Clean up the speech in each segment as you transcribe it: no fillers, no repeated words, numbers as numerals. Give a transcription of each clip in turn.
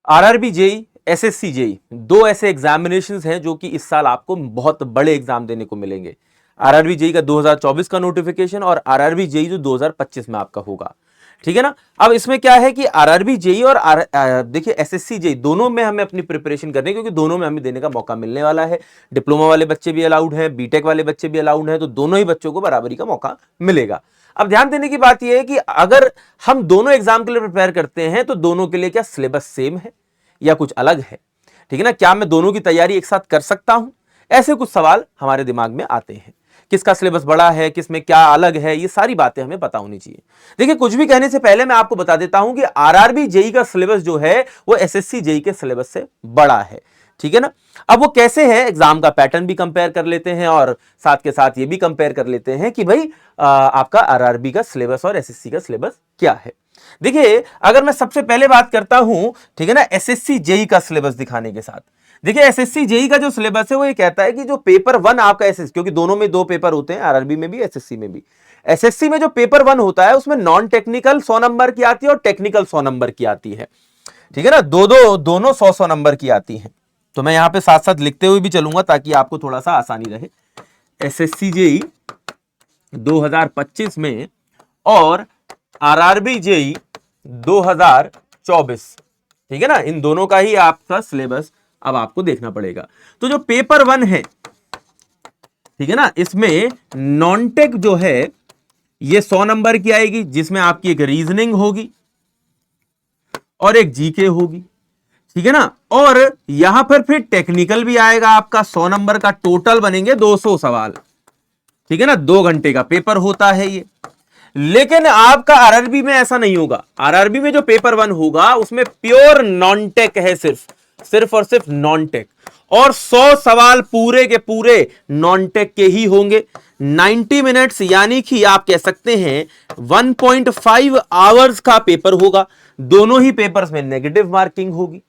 RRB JE, SSC JE, दो ऐसे examinations हैं जो कि इस साल आपको बहुत बड़े एग्जाम देने को मिलेंगे। आरआरबी जेई का 2024 का नोटिफिकेशन और आरआरबी जेई जो 2025 में आपका होगा, ठीक है ना। अब इसमें क्या है कि आरआरबी जेई और देखिए एसएससी जेई दोनों में हमें अपनी प्रिपरेशन करनी है, क्योंकि दोनों में हमें देने का मौका मिलने वाला है। डिप्लोमा वाले बच्चे भी अलाउड हैं, बीटेक वाले बच्चे भी अलाउड हैं, तो दोनों ही बच्चों को बराबरी का मौका मिलेगा। अब ध्यान देने की बात यह है कि अगर हम दोनों एग्जाम के लिए प्रिपेयर करते हैं तो दोनों के लिए क्या सिलेबस सेम है या कुछ अलग है, ठीक है ना। क्या मैं दोनों की तैयारी एक साथ कर सकता हूं, ऐसे कुछ सवाल हमारे दिमाग में आते हैं। किसका सिलेबस बड़ा है, किसमें क्या अलग है, ये सारी बातें हमें पता होनी चाहिए। देखिए कुछ भी कहने से पहले मैं आपको बता देता हूं कि आरआरबी जेई का सिलेबस जो है वो एसएससी जेई के सिलेबस से बड़ा है, ठीक है ना। अब वो कैसे है, एग्जाम का पैटर्न भी कंपेयर कर लेते हैं और साथ के साथ ये भी कंपेयर कर लेते हैं कि भाई आपका आरआरबी का सिलेबस और एसएससी का सिलेबस क्या है। देखिए अगर मैं सबसे पहले बात करता हूं, ठीक है ना, एसएससी जेई का सिलेबस दिखाने के साथ। देखिए एसएससी जेई का जो सिलेबस है वो ये कहता है कि जो पेपर 1 आपका एसएससी, क्योंकि दोनों में दो पेपर होते हैं, आरआरबी में भी एसएससी में भी। एसएससी में जो पेपर 1 होता है उसमें नॉन टेक्निकल 100 नंबर की आती है और टेक्निकल 100 नंबर की आती है, ठीक है ना। दोनों 100 नंबर की आती है। तो मैं यहां पे साथ साथ लिखते हुए भी चलूंगा ताकि आपको थोड़ा सा आसानी रहे। एसएससी जेई 2025 में और आरआरबी जेई 2024, ठीक है ना, इन दोनों का ही आपका सिलेबस अब आपको देखना पड़ेगा। तो जो पेपर 1 है, ठीक है ना, इसमें नॉन-टेक जो है ये 100 नंबर की आएगी, जिसमें आपकी एक रीजनिंग होगी और एक जीके होगी, ठीक है ना। और यहां पर फिर टेक्निकल भी आएगा आपका 100 नंबर का, टोटल बनेंगे 200 सवाल, ठीक है ना। 2 घंटे का पेपर होता है ये। लेकिन आपका आरआरबी में ऐसा नहीं होगा। आरआरबी में जो पेपर 1 होगा उसमें प्योर नॉन टेक है, सिर्फ और सिर्फ नॉन टेक, और 100 सवाल पूरे के पूरे नॉन टेक के ही होंगे। 90 मिनट्स यानी कि आप कह सकते हैं 1.5 आवर्स का पेपर होगा। दोनों ही पेपर्स में नेगेटिव मार्किंग होगी।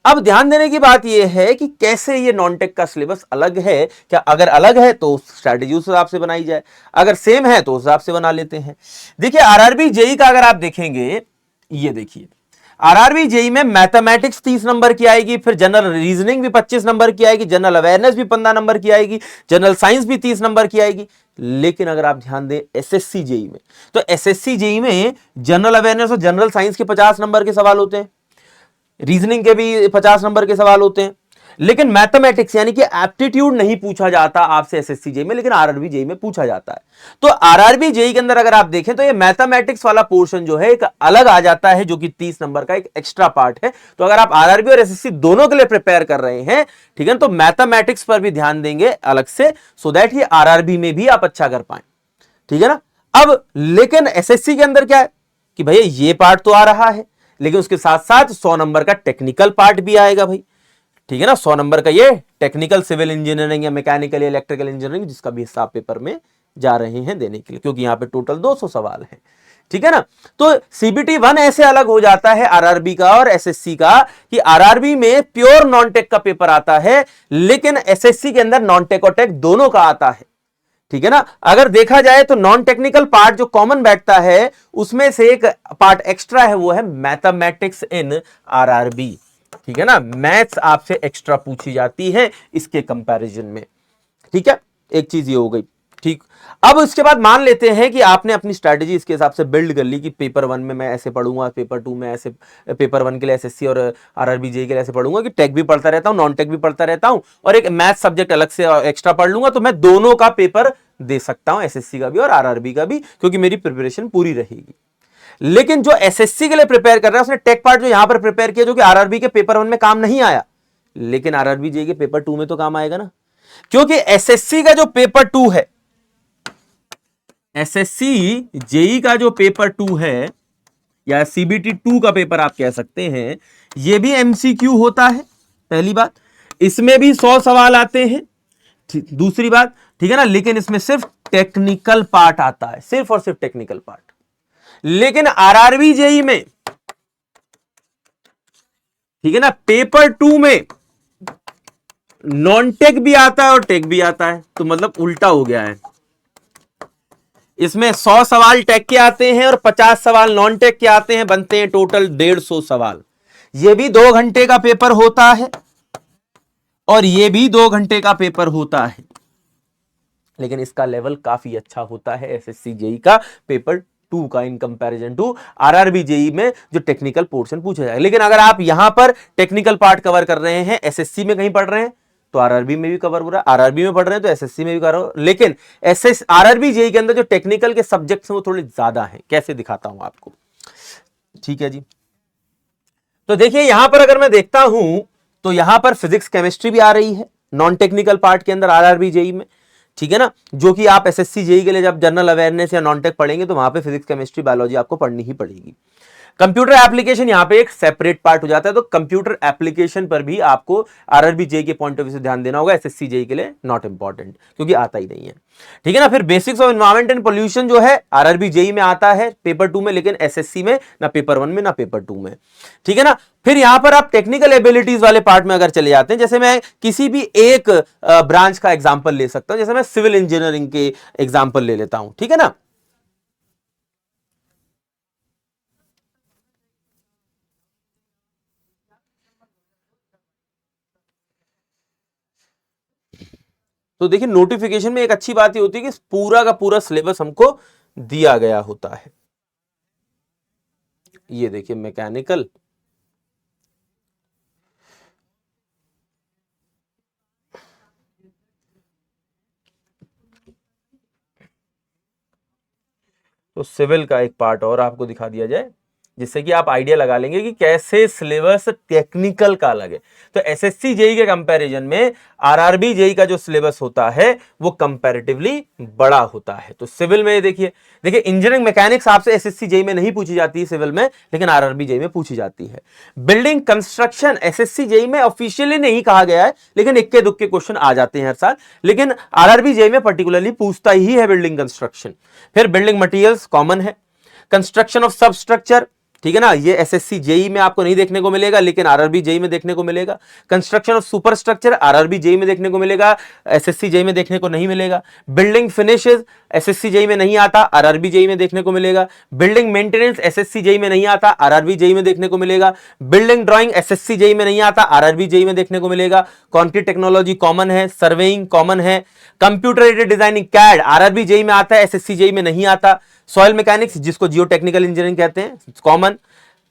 अब ध्यान देने की बात यह है कि कैसे ये नॉन-टेक का सिलेबस अलग है। क्या अगर अलग है तो स्ट्रैटेजी उस हिसाब से बनाई जाए, अगर सेम है तो उस हिसाब से बना लेते हैं। देखिए आरआरबी जेई का अगर आप देखेंगे, ये देखिए आरआरबी जेई में मैथमेटिक्स 30 नंबर की आएगी, फिर जनरल रीजनिंग भी 25 नंबर की आएगी, जनरल अवेयरनेस भी 15 नंबर की आएगी, जनरल साइंस भी 30 नंबर की आएगी। लेकिन अगर आप ध्यान दें एसएससी जेई में, तो एसएससी जेई में जनरल अवेयरनेस और जनरल साइंस के 50 नंबर के सवाल होते हैं, रीजनिंग के भी 50 नंबर के सवाल होते हैं, लेकिन मैथमेटिक्स यानी कि एप्टीट्यूड नहीं पूछा जाता आपसे एसएससी जेई में, लेकिन आरआरबी जेई में पूछा जाता है। तो आरआरबी जेई के अंदर अगर आप देखें तो ये मैथमेटिक्स वाला पोर्शन जो है एक अलग आ जाता है, जो कि 30 नंबर का एक एक्स्ट्रा पार्ट है। तो अगर आप आरआरबी और एसएससी दोनों के लिए प्रिपेयर कर रहे हैं, ठीक है, तो मैथमेटिक्स पर भी ध्यान देंगे अलग से, सो दैट ये आरआरबी में भी आप अच्छा कर पाए, ठीक है ना। अब लेकिन एसएससी के अंदर क्या है कि भैया ये पार्ट तो आ रहा है, लेकिन उसके साथ साथ 100 नंबर का टेक्निकल पार्ट भी आएगा भाई, ठीक है ना। 100 नंबर का ये टेक्निकल सिविल इंजीनियरिंग या मैकेनिकल या इलेक्ट्रिकल इंजीनियरिंग, जिसका भी हिसाब पेपर में जा रहे हैं देने के लिए, क्योंकि यहां पे टोटल 200 सवाल हैं, ठीक है ना। तो सीबीटी 1 ऐसे अलग हो जाता है आरआरबी का और एसएससी का कि आरआरबी में प्योर नॉन टेक का पेपर आता है, लेकिन एसएससी के अंदर नॉन टेक और टेक दोनों का आता है, ठीक है ना। अगर देखा जाए तो नॉन टेक्निकल पार्ट जो कॉमन बैठता है उसमें से एक पार्ट एक्स्ट्रा है, वो है मैथमेटिक्स इन आरआरबी, ठीक है ना। मैथ्स आपसे एक्स्ट्रा पूछी जाती है इसके कंपैरिजन में, ठीक है। एक चीज ये हो गई, ठीक। अब इसके बाद मान लेते हैं कि आपने अपनी स्ट्रैटेजी इसके हिसाब से बिल्ड कर ली कि पेपर 1 में मैं ऐसे पढ़ूंगा, पेपर 2 में ऐसे, पेपर 1 के लिए एसएससी और आरआरबी जेई के लिए ऐसे पढ़ूंगा कि टेक भी पढ़ता रहता हूं, नॉन टेक भी पढ़ता रहता हूं, और एक मैथ सब्जेक्ट अलग से एक्स्ट्रा पढ़ लूंगा, तो मैं दोनों का पेपर दे सकता हूं, एसएससी का भी और आरआरबी का भी, क्योंकि मेरी प्रिपरेशन पूरी रहेगी। लेकिन जो एसएससी के लिए प्रिपेयर कर रहा है उसने टेक पार्ट जो यहां पर प्रिपेयर किया, जो कि आरआरबी के पेपर 1 में काम नहीं आया, लेकिन आरआरबी जेई के पेपर 2 में तो काम आएगा ना। क्योंकि एसएससी का जो पेपर 2 है, एसएससी जेई का जो पेपर 2 है या सीबीटी 2 का पेपर आप कह सकते हैं, यह भी एमसीक्यू होता है। पहली बात, इसमें भी 100 सवाल आते हैं। दूसरी बात, ठीक है ना, लेकिन इसमें सिर्फ टेक्निकल पार्ट आता है, सिर्फ और सिर्फ टेक्निकल पार्ट। लेकिन आरआरबी जेई में, ठीक है ना, पेपर 2 में नॉन टेक भी आता है और टेक भी आता है, तो मतलब उल्टा हो गया है। इसमें 100 सवाल टेक के आते हैं और 50 सवाल नॉन टेक के आते हैं, बनते हैं टोटल 150 सवाल। ये भी 2 घंटे का पेपर होता है और ये भी 2 घंटे का पेपर होता है, लेकिन इसका लेवल काफी अच्छा होता है एसएससी जेई का पेपर 2 का in comparison to RRB JE में जो टेक्निकल पोर्शन पूछा जाएगा। लेकिन अगर आप यहां पर टेक्निकल पार्ट कवर कर रहे हैं, एसएससी में कहीं पढ़ रहे हैं तो आरआरबी में भी कवर हो रहा है, आरआरबी में पढ़ रहे हैं तो एसएससी में भी कवर हो, लेकिन एसएस आरआरबी जेई के अंदर जो टेक्निकल के सब्जेक्ट्स हैं वो थोड़े ज्यादा हैं। कैसे दिखाता हूं आपको, ठीक है जी। तो देखिए यहां पर अगर मैं देखता हूं तो यहां पर फिजिक्स केमिस्ट्री भी आ रही है नॉन टेक्निकल पार्ट के अंदर आरआरबी जेई में, ठीक है ना, जो कि आप एसएससी जेई के लिए जब जनरल अवेयरनेस या नॉन टेक पढ़ेंगे तो वहां पे फिजिक्स केमिस्ट्री बायोलॉजी आपको पढ़नी ही पड़ेगी। कंप्यूटर एप्लीकेशन यहां पे एक सेपरेट पार्ट हो जाता है, तो कंप्यूटर एप्लीकेशन पर भी आपको आरआरबी जेई के पॉइंट ऑफ व्यू से ध्यान देना होगा, एसएससी जेई के लिए नॉट इंपॉर्टेंट क्योंकि आता ही नहीं है, ठीक है ना। फिर basics of environment and pollution जो है आरआरबी जेई में आता है पेपर 2 में, लेकिन एसएससी में ना पेपर 1 में ना पेपर 2 में, ठीक है ना। फिर यहां पर आप टेक्निकल एबिलिटीज वाले पार्ट में अगर चले जाते हैं, जैसे मैं किसी भी एक ब्रांच का एग्जांपल ले सकता हूं, जैसे मैं सिविल इंजीनियरिंग के एग्जांपल ले लेता हूं, ठीक है ना। तो देखिए नोटिफिकेशन में एक अच्छी बात ये होती है कि पूरा का पूरा सिलेबस हमको दिया गया होता है। ये देखिए मैकेनिकल, तो सिविल का एक पार्ट और आपको दिखा दिया जाए जिससे कि आप आइडिया लगा लेंगे कि कैसे सिलेबस टेक्निकल का अलग है। तो एसएससी जेई के कंपैरिजन में आरआरबी जेई का जो सिलेबस होता है वो कंपैरेटिवली बड़ा होता है। तो सिविल में देखिए देखिए इंजीनियरिंग मैकेनिक्स आपसे एसएससी जेई में नहीं पूछी जाती है सिविल में, लेकिन आरआरबी जेई में पूछी जाती है। बिल्डिंग कंस्ट्रक्शन एसएससी जेई में ऑफिशियली नहीं कहा गया है, लेकिन इक्के दुक्के क्वेश्चन आ जाते हैं हर साल, लेकिन आरआरबी जेई में पर्टिकुलरली पूछता ही है बिल्डिंग कंस्ट्रक्शन। फिर बिल्डिंग मटेरियल्स कॉमन है, कंस्ट्रक्शन ऑफ सब स्ट्रक्चर, ठीक है ना, ये एसएससी जेई में आपको नहीं देखने को मिलेगा, लेकिन आरआरबी जेई में देखने को मिलेगा। Construction of super structure RRB JE में देखने को मिलेगा, एसएससी जेई में देखने को नहीं मिलेगा। बिल्डिंग फिनिशेस एसएससी जेई में नहीं आता, आरआरबी जेई में देखने को मिलेगा। बिल्डिंग मेंटेनेंस एसएससी जेई में नहीं आता, आरआरबी जेई में देखने को मिलेगा। बिल्डिंग ड्राइंग एसएससी जेई में नहीं आता, आरआरबी जेई में देखने को मिलेगा। कॉन्क्रीट टेक्नोलॉजी कॉमन है, सर्वेइंग कॉमन है। Computer aided designing CAD RRB JE में आता है, एसएससी जेई में नहीं आता। सॉइल मैकेनिक्स जिसको जियो टेक्निकल इंजीनियरिंग कहते हैं common,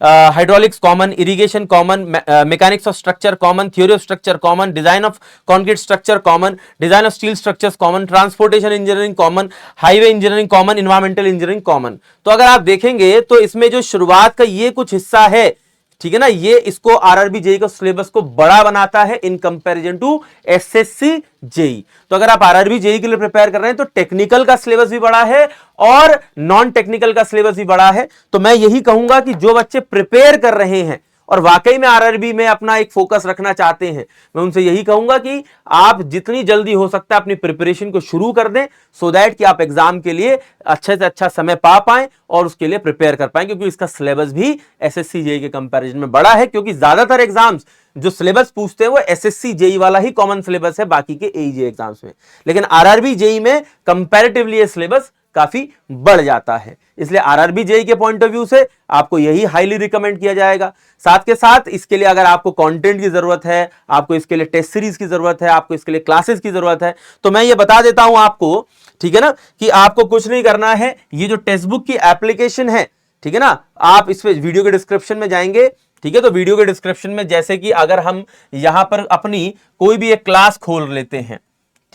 hydraulics common, irrigation common, mechanics of structure common, theory of structure common, design of concrete structure common, design of steel structures common, transportation engineering common, highway engineering common, environmental engineering common. तो अगर आप देखेंगे तो इसमें जो शुरुआत का ये कुछ हिस्सा है, ठीक है ना, ये इसको आरआरबी जेई का सिलेबस को बड़ा बनाता है in comparison to SSC JE. तो अगर आप आरआरबी जेई के लिए प्रिपेयर कर रहे हैं तो टेक्निकल का सिलेबस भी बड़ा है और नॉन टेक्निकल का सिलेबस भी बड़ा है। तो मैं यही कहूंगा कि जो बच्चे प्रिपेयर कर रहे हैं और वाकई में आरआरबी में अपना एक फोकस रखना चाहते हैं, मैं उनसे यही कहूंगा कि आप जितनी जल्दी हो सकता है अपनी प्रिपरेशन को शुरू कर दें, सो दैट कि आप एग्जाम के लिए अच्छे से अच्छा समय पा पाएं और उसके लिए प्रिपेयर कर पाएं, क्योंकि इसका सिलेबस भी एसएससी जेई के कंपैरिजन में बड़ा है। क्योंकि ज्यादातर एग्जाम्स जो सिलेबस पूछते हैं वो एसएससी जेई वाला ही कॉमन सिलेबस है बाकी के एईजे एग्जाम्स में, लेकिन आरआरबी जेई में कंपैरेटिवली ये सिलेबस काफी बढ़ जाता है। इसलिए आरआरबी जेई के पॉइंट ऑफ व्यू से आपको यही हाईली रिकमेंड किया जाएगा। साथ के साथ इसके लिए अगर आपको कंटेंट की जरूरत है, आपको इसके लिए टेस्ट सीरीज की जरूरत है, आपको इसके लिए क्लासेस की जरूरत है, तो मैं ये बता देता हूं आपको, ठीक है ना, कि आपको कुछ नहीं करना है। ये जो टेक्स्ट बुक की एप्लीकेशन है, ठीक है ना, आप इस वीडियो के डिस्क्रिप्शन में जाएंगे, ठीक है, तो वीडियो के डिस्क्रिप्शन में जैसे कि अगर हम यहां पर अपनी कोई भी एक क्लास खोल लेते हैं,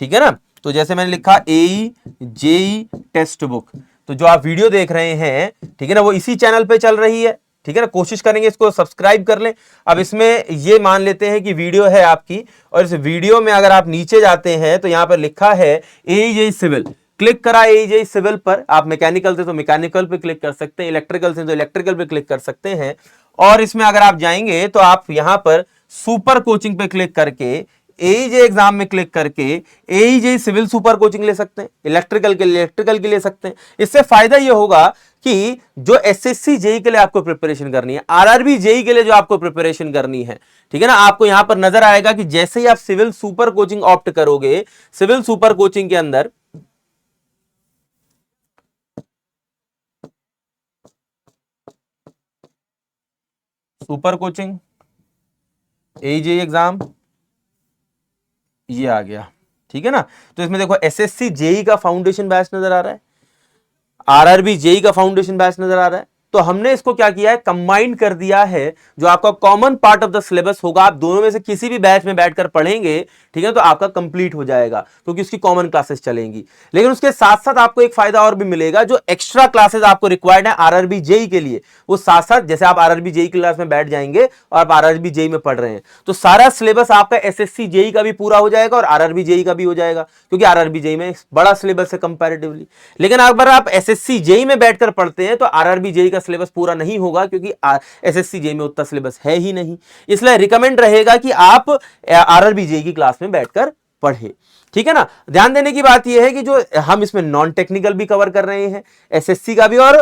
ठीक है ना, तो जैसे मैंने लिखा एई जेई टेक्स्ट बुक, तो जो आप वीडियो देख रहे हैं, ठीक है ना, वो इसी चैनल पे चल रही है, ठीक है ना। कोशिश करेंगे इसको सब्सक्राइब कर लें। अब इसमें ये मान लेते हैं कि वीडियो है आपकी, और इस वीडियो में अगर आप नीचे जाते हैं तो यहां पर लिखा है एई सिविल, क्लिक करा एई सिविल पर। आप मैकेनिकल से तो मैकेनिकल पे क्लिक कर सकते हैं, इलेक्ट्रिकल से तो इलेक्ट्रिकल पे क्लिक कर सकते हैं। और इसमें अगर आप जाएंगे तो आप यहां पर सुपर कोचिंग पे क्लिक करके एईजे एग्जाम में क्लिक करके एईजे सिविल सुपर कोचिंग ले सकते हैं, इलेक्ट्रिकल के लिए इलेक्ट्रिकल के ले सकते हैं। इससे फायदा यह होगा कि जो एसएससी जेई के लिए आपको प्रिपरेशन करनी है, आरआरबी जेई के लिए जो आपको प्रिपरेशन करनी है, ठीक है ना, आपको यहां पर नजर आएगा कि जैसे ही आप सिविल सुपर कोचिंग ऑप्ट करोगे, सिविल सुपर कोचिंग के अंदर सुपर कोचिंग AJE एग्जाम ये आ गया, ठीक है ना। तो इसमें देखो SSC JEE का फाउंडेशन बैच नजर आ रहा है, RRB JEE का फाउंडेशन बैच नजर आ रहा है। तो हमने इसको क्या किया है, कंबाइंड कर दिया है। जो आपका common part of the syllabus होगा, आप दोनों में से किसी भी बैच में बैठकर पढ़ेंगे, ठीक है, तो आपका कंप्लीट हो जाएगा, क्योंकि उसकी कॉमन क्लासेस चलेंगी। लेकिन उसके साथ साथ आपको एक फायदा और भी मिलेगा, जो एक्स्ट्रा क्लासेस आपको रिक्वायर्ड है RRB JEE के लिए, वो साथ साथ, जैसे आप RRB JEE क्लास में बैठ जाएंगे और आप RRB JEE में पढ़ रहे हैं, तो सारा सिलेबस आपका SSC JEE का भी पूरा हो जाएगा और RRB JEE का भी हो जाएगा, क्योंकि RRB JEE में बड़ा सिलेबस है कंपैरेटिवली। लेकिन अगर आप SSC JEE में बैठकर पढ़ते हैं तो RRB JEE का सिलेबस पूरा नहीं होगा, क्योंकि SSC JEE में उतना सिलेबस है ही नहीं। इसलिए रिकमेंड रहेगा कि आप RRB JEE की क्लास में बैठकर पढ़े, ठीक है ना। ध्यान देने की बात यह है कि जो हम इसमें नॉन टेक्निकल भी कवर कर रहे हैं, SSC का भी और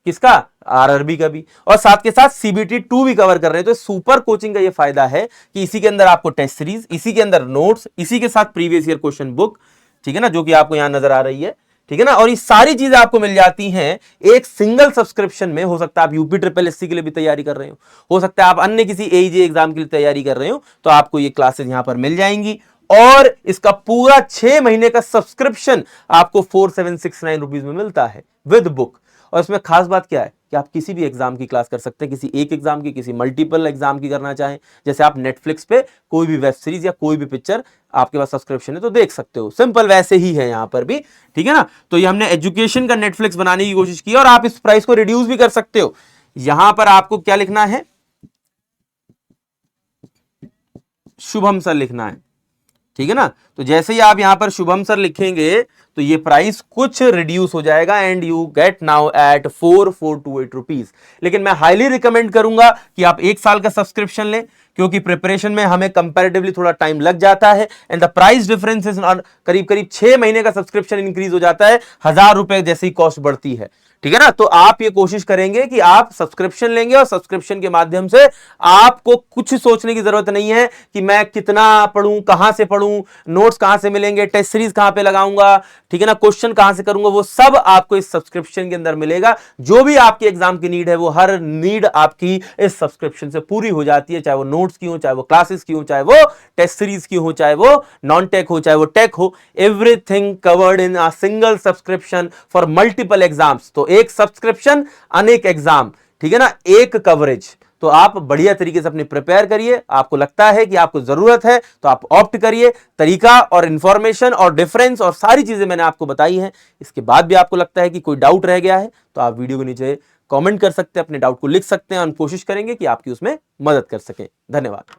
किसका, RRB का भी, और साथ के साथ CBT 2 भी कवर कर रहे हैं। तो सुपर कोचिंग का ये फायदा है कि इसी के अंदर आपको टेस्ट सीरीज, इसी के अंदर नोट्स, इसी के साथ प्रीवियस ईयर क्वेश्चन बुक, ठीक है ना, जो कि आपको यहां नजर आ रही है, ठीक है ना। और ये सारी चीजें आपको मिल जाती हैं एक सिंगल सब्सक्रिप्शन में। हो सकता है आप UPSSC के लिए भी तैयारी कर रहे हो सकता है आप अन्य किसी AEJ एग्जाम के लिए तैयारी कर रहे हो, तो आपको ये क्लासेस यहां पर मिल जाएंगी। और इसका पूरा 6 महीने का सब्सक्रिप्शन आपको 4769 रुपीज में मिलता है विद बुक। और इसमें खास बात क्या है कि आप किसी भी एग्जाम की क्लास कर सकते हैं, किसी एक एग्जाम की, किसी मल्टीपल एग्जाम की करना चाहें। जैसे आप नेटफ्लिक्स पे कोई भी वेब सीरीज या कोई भी पिक्चर, आपके पास सब्सक्रिप्शन है तो देख सकते हो, सिंपल वैसे ही है यहां पर भी, ठीक है ना। तो ये हमने एजुकेशन का नेटफ्लिक्स बनाने की कोशिश की, और आप इस प्राइस को रिड्यूस भी कर सकते हो। यहां पर आपको क्या लिखना है, शुभम सर लिखना है, ठीक है ना। तो जैसे ही आप यहां पर शुभम सर लिखेंगे तो ये प्राइस कुछ रिड्यूस हो जाएगा and you get now at 4428 rupees. लेकिन मैं हाईली रिकमेंड करूंगा कि आप 1 साल का सब्सक्रिप्शन लें, क्योंकि प्रिपरेशन में हमें कंपैरेटिवली थोड़ा टाइम लग जाता है and the price difference is करीब करीब 6 महीने का सब्सक्रिप्शन इंक्रीज हो जाता है, 1000 रुपए जैसी कॉस्ट बढ़ती है, ठीक है ना। तो आप ये कोशिश करेंगे कि आप सब्सक्रिप्शन लेंगे और सब्सक्रिप्शन के माध्यम से आपको कुछ सोचने की जरूरत नहीं है कि मैं कितना पढ़ूं, कहां से पढ़ूं, नोट्स कहां से मिलेंगे, टेस्ट सीरीज कहां पे लगाऊंगा, ठीक है ना, क्वेश्चन कहां से करूंगा, वो सब आपको इस सब्सक्रिप्शन के अंदर मिलेगा। जो भी आपकी एग्जाम की नीड है, वो हर नीड आपकी इस सब्सक्रिप्शन से पूरी हो जाती है, चाहे वो नोट्स की हो, चाहे वो क्लासेस की हो, चाहे वो टेस्ट सीरीज की हो, चाहे वो नॉन टेक हो, चाहे वो टेक हो, everything covered in a single subscription for multiple exams. तो एक सब्सक्रिप्शन अनेक एग्जाम, ठीक है ना, एक कवरेज। तो आप बढ़िया तरीके से अपने प्रिपेयर करिए। आपको लगता है कि आपको जरूरत है तो आप ऑप्ट करिए। तरीका और इंफॉर्मेशन और डिफरेंस और सारी चीजें मैंने आपको बताई हैं। इसके बाद भी आपको लगता है कि कोई डाउट रह गया है तो आप वीडियो के नीचे कमेंट कर सकते हैं, अपने डाउट को लिख सकते हैं, हम कोशिश करेंगे कि आपकी उसमें मदद कर सकें। धन्यवाद।